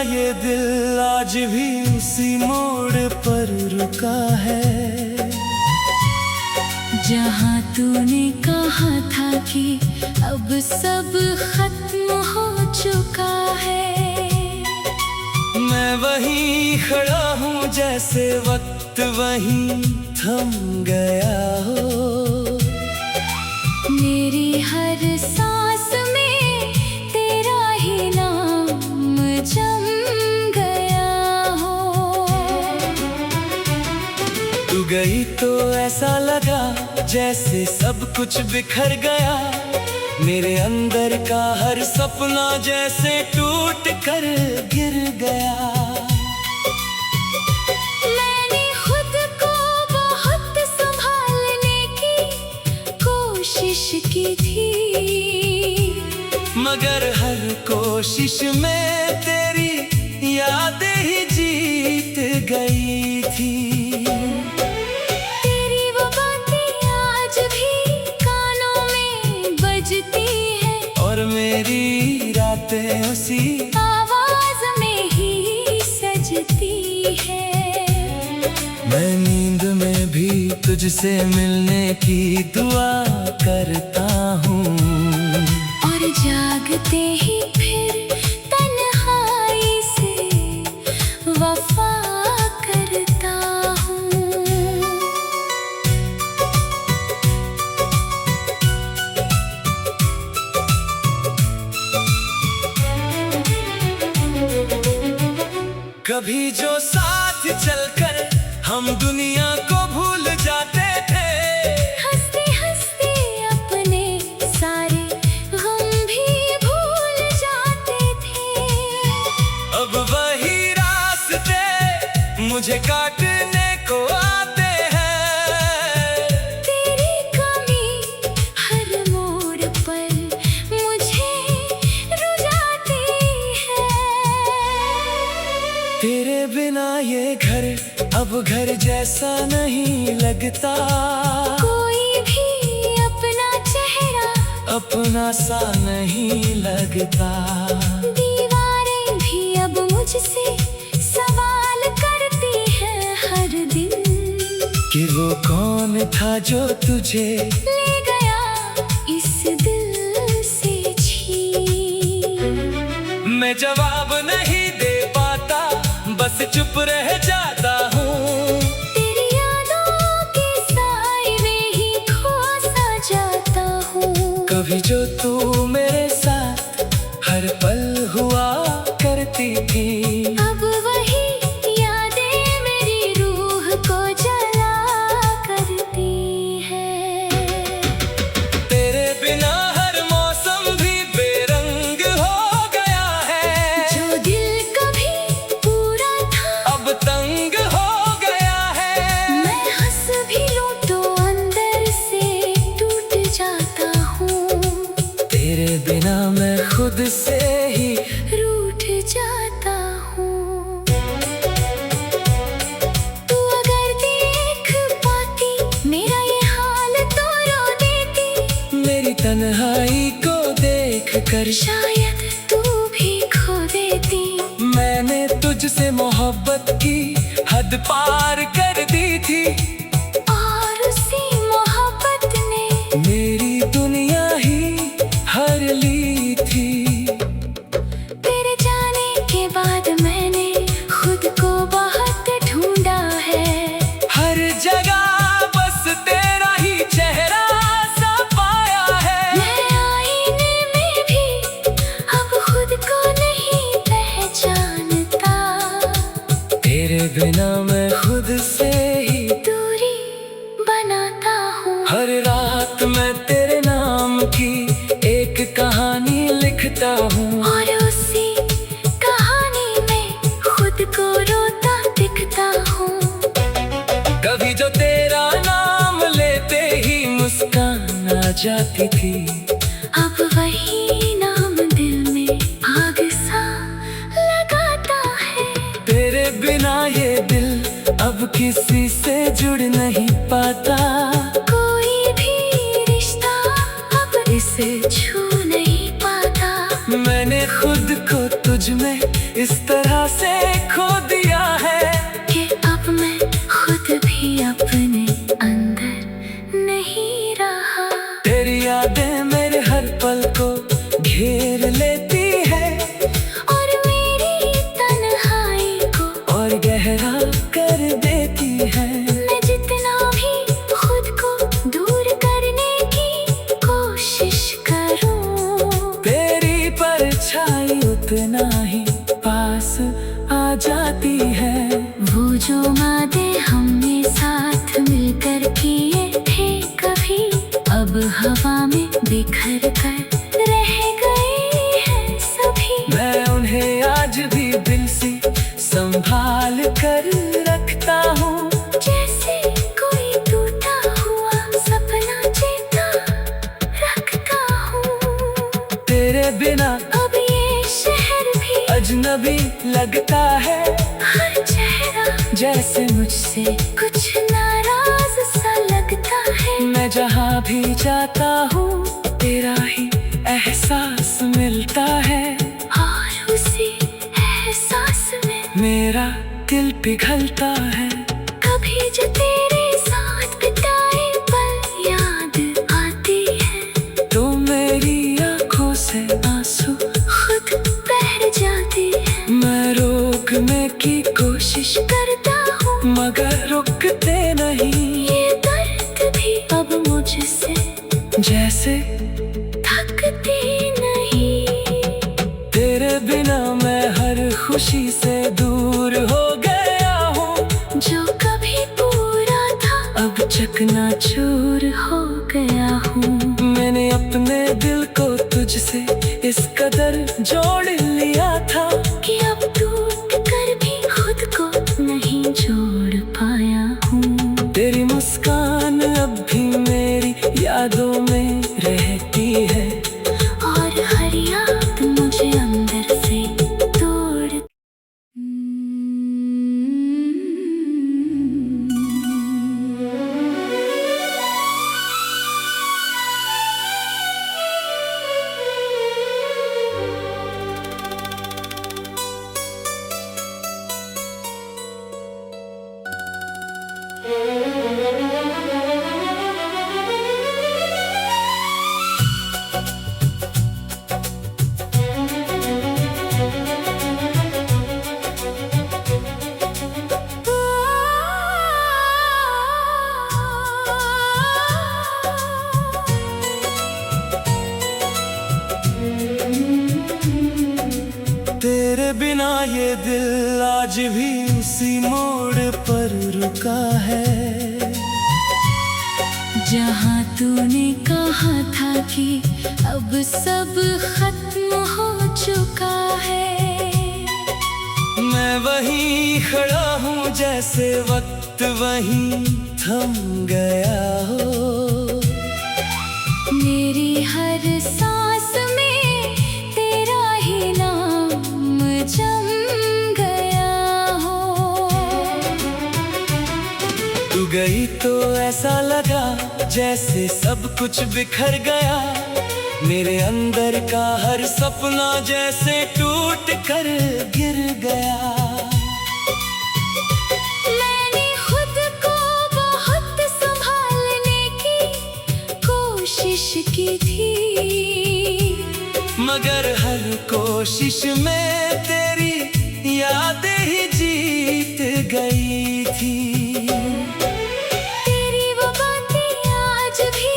ये दिल आज भी उसी मोड़ पर रुका है जहाँ तूने कहा था कि अब सब खत्म हो चुका है। मैं वहीं खड़ा हूँ जैसे वक्त वहीं थम गया हो। मेरी हर सांस में तेरा ही नाम जम गया हो। तू गई तो ऐसा लगा जैसे सब कुछ बिखर गया। मेरे अंदर का हर सपना जैसे टूट कर गिर गया। मैंने खुद को बहुत संभालने की कोशिश की थी, मगर हर कोशिश में तेरी यादें ही जीत गई थी। तेरी वो बातें आज भी कानों में बजती है और मेरी रातें उसी आवाज में ही सजती है। मैं नींद में भी तुझसे मिलने की दुआ करता हूँ और जागते ही फिर तन्हाई से वफा करता हूँ। कभी जो साथ चलकर हम दुनिया को भूल जाते थे, हंसते हंसते अपने सारे गम भी भूल जाते थे। अब वही रास्ते मुझे काटने को आते हैं। तेरी कमी हर मोड़ पर मुझे रुलाती है। तेरे बिना ये घर अब घर जैसा नहीं लगता। कोई भी अपना चेहरा अपना सा नहीं लगता। दीवारें भी अब मुझसे सवाल करती हैं हर दिन कि वो कौन था जो तुझे ले गया इस दिल से छीन। मैं जवाब नहीं दे पाता, बस चुप रह जाता हूँ। तेरी यादों के साए में ही खो सा जाता हूँ। कभी जो तू मेरे साथ हर पल हुआ करती थी, अब वही यादें मेरी रूह को जला करती है। तेरे बिना हर मौसम भी बेरंग हो गया है। जो दिल कभी पूरा था अब तंग हो गया है। मैं हंस भी लूं तो अंदर से टूट जाता हूँ। तेरे बिना मैं खुद से ही रूठ जाता हूँ। तू अगर देख पाती मेरा ये हाल तो रो देती। मेरी तन्हाई को देख कर शायद तू भी खो देती। मैंने तुझसे मोहब्बत की हद पार कर दी थी, और उसी मोहब्बत ने मेरी दुनिया ही हर ली थी। तेरे जाने के बाद मैंने खुद को बहुत ढूंढा है। हर जगह बस तेरा ही चेहरा सा पाया है। मैं आईने में भी अब खुद को नहीं पहचानता। तेरे बिना मैं खुद से ही दूरी बनाता हूँ। हर रात मैं तेरे नाम की एक कहानी लिखता हूँ और उसी कहानी में खुद को रोता दिखता हूँ। कभी जो तेरा नाम लेते ही मुस्कान आ जाती थी, अब वही नाम दिल में आग सा लगाता है। तेरे बिना ये दिल अब किसी से जुड़ नहीं पाता। कोई भी रिश्ता अब इसे छू नहीं पाता। मैंने खुद को तुझ में इस तरह से खो दिया है कि अब मैं खुद भी अपने अंदर नहीं रहा। तेरी यादें मेरे हर पल को घेर लेती है और मेरी तन्हाई को और गहरा कर देती है। मैं जितना भी खुद को दूर करने की कोशिश करूं, तेरी परछाई उतना ही पास आ जाती है। वो जो वादे हमने साथ मिलकर किए थे कभी, अब हवा में बिखर कर रह गए हैं सभी। मैं उन्हें आज भी दिल से संभाल कर रखता हूँ, जैसे कोई टूटा हुआ सपना चेता रखता हूँ। तेरे बिना अब ये शहर भी अजनबी लगता है, हर चेहरा जैसे मुझसे कुछ नाराज सा लगता है। मैं जहाँ भी जाता हूँ तेरा ही एहसास मिलता है। और उसी एहसास में मेरा दिल पिघलता है। कभी जो तेरे साथ बिताए पल याद आती है, तो मेरी आँखों से आंसू खुद बह जाती है। मैं रोकने की कोशिश करता हूँ मगर रुकते नहीं, ये दर्द भी अब मुझसे जैसे थकती नहीं। तेरे बिना मैं हर खुशी से दूर हो गया हूँ। जो कभी पूरा था अब चकनाचूर हो गया हूँ। मैंने अपने दिल को तुझसे इस कदर जोड़ लिया था कि अब टूट कर भी खुद को नहीं जोड़ पाया हूँ। तेरी मुस्कान अब भी मेरी यादों में रहती है और हर याद मुझे अंदर से तोड़। तेरे बिना ये दिल आज भी उसी मोड़ पर रुका है, जहाँ तूने कहा था कि अब सब खत्म हो चुका है। मैं वहीं खड़ा हूँ जैसे वक्त वहीं थम गया हो। मेरी हर सांस में तेरा ही नाम जम गया हो। तू गई तो ऐसा लगा जैसे सब कुछ बिखर गया। मेरे अंदर का हर सपना जैसे टूट कर गिर गया। मैंने खुद को बहुत संभालने की कोशिश की थी, मगर हर कोशिश में तेरी यादें ही जीत गई थी। तेरी वो बातें आज भी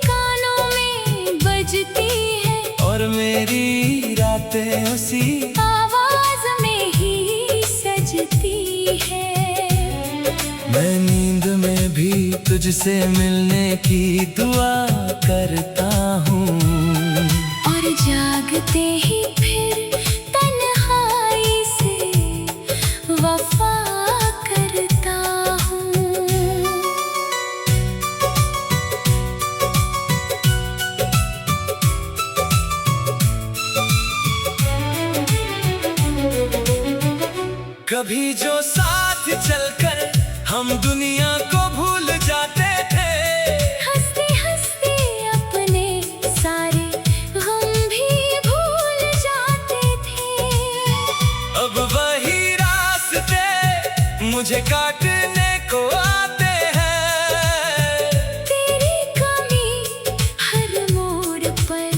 कानों में बजती है और मेरी रातें उसी आवाज में ही सजती है। मैं नींद में भी तुझसे मिलने की दुआ करता हूँ और जागते ही फिर तन्हाई से वफा करता हूँ। कभी जो साथ चलकर हम दुनिया को भूल जाते थे, हंसते हंसते अपने सारे गम भी भूल जाते थे। अब मुझे काटने को आते हैं। तेरी कमी हर मोड़ पर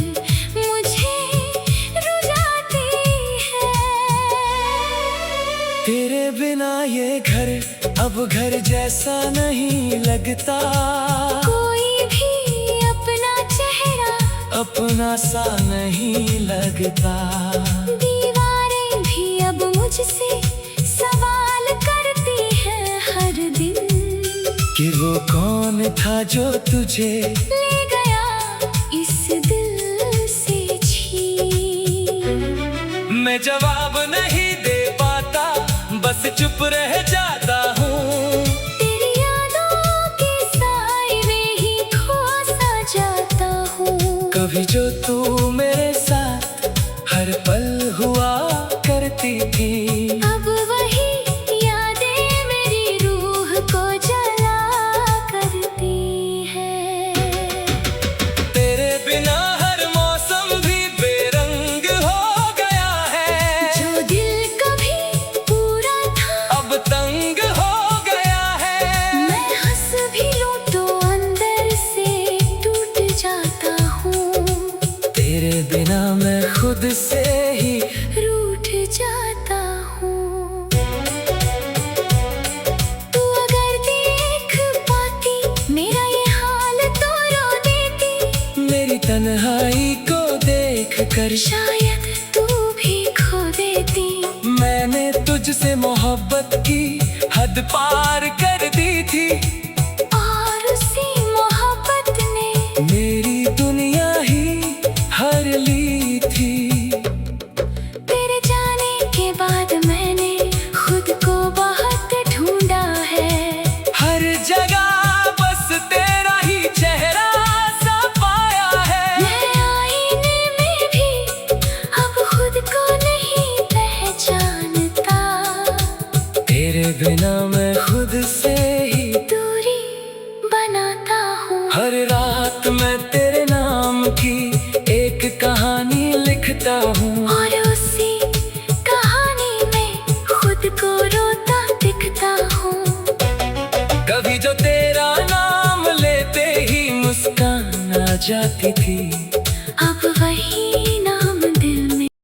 मुझे रुलाती है। तेरे बिना ये घर अब घर जैसा नहीं लगता। कोई भी अपना चेहरा अपना सा नहीं लगता। दीवारें भी अब मुझसे सवाल करती हैं हर दिन कि वो कौन था जो तुझे ले गया इस दिल से छीन। मैं जवाब नहीं दे पाता, बस चुप रह जाता हूँ। तेरी यादों के साए में ही खो सा जाता हूँ। कभी जो तू मेरे साथ हर पल हुआ करती थी, अब वही यादें मेरी रूह को जला करती है। तेरे बिना हर मौसम भी बेरंग हो गया है। जो दिल कभी पूरा था अब तंग हो गया है। मैं हंस भी लूं तो अंदर से टूट जाता हूँ। तेरे बिना मैं खुद से ही रूठ जाता हूँ। तू अगर देख पाती मेरा ये हाल तो रो देती। मेरी तन्हाई को देख कर शायद तू भी खो देती। मैंने तुझसे मोहब्बत की हद पार कर दी थी, और उसी मोहब्बत ने मेरी दुनिया ही हर ली थी। तेरे जाने के बाद मैंने खुद को बहुत ढूंढा है। हर जगह बस तेरा ही चेहरा सा पाया है। मैं आईने में भी अब खुद को नहीं पहचानता। तेरे बिना मैं खुद से ही दूरी बनाता हूँ। हर रात मैं तेरे नाम की एक कहानी लिखता हूँ, और उसी कहानी में खुद को रोता दिखता हूँ। कभी जो तेरा नाम लेते ही मुस्कान आ जाती थी।